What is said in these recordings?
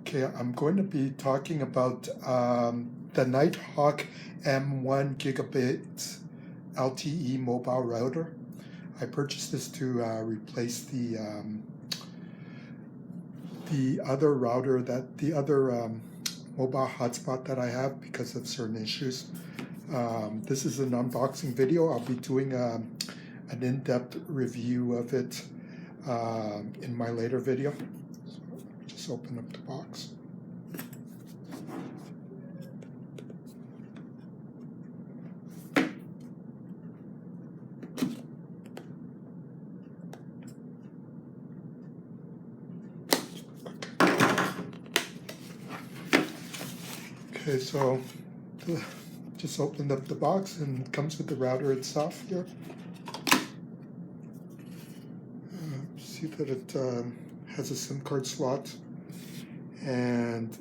Okay, I'm going to be talking about the Nighthawk M1 gigabit LTE mobile router. I purchased this to replace the other router the other mobile hotspot that I have because of certain issues. This is an unboxing video. I'll be doing an in-depth review of it in my later video. Just open up the box. Okay, so just opened up the box and it comes with the router itself here. See that it has a SIM card slot and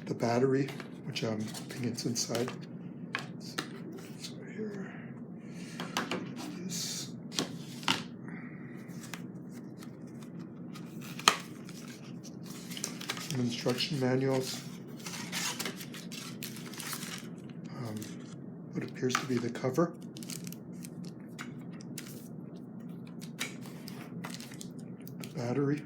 the battery, which I'm hoping it's inside. So here is some instruction manuals. What appears to be the cover. The battery.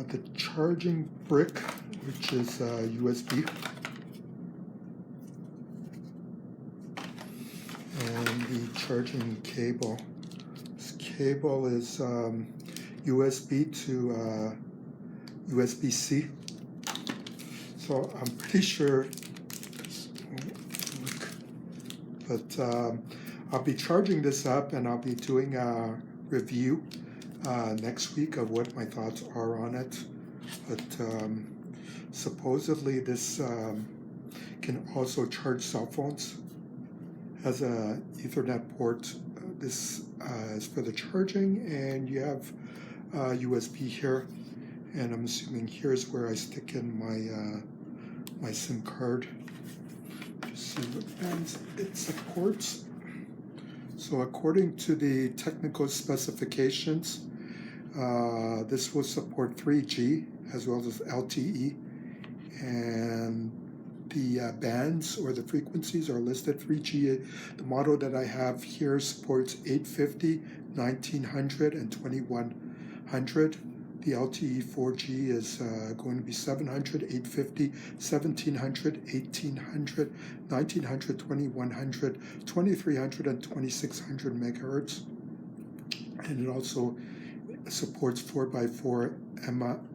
The charging brick, which is USB. And the charging cable. This cable is USB to USB-C. So I'm pretty sure this won't work, but I'll be charging this up and I'll be doing a review next week of what my thoughts are on it. But supposedly this can also charge cell phones. Has a Ethernet port. This is for the charging, and you have USB here. And I'm assuming here's where I stick in my SIM card. Just see what bands it supports. So according to the technical specifications, this will support 3G as well as LTE, and the bands or the frequencies are listed. 3G, the model that I have here supports 850, 1900, and 2100. The LTE 4G is going to be 700, 850, 1700, 1800, 1900, 2100, 2300, and 2600 megahertz. And it also supports 4x4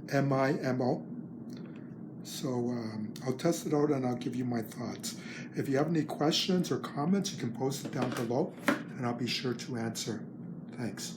MIMO. So I'll test it out and I'll give you my thoughts. If you have any questions or comments, you can post it down below and I'll be sure to answer. Thanks.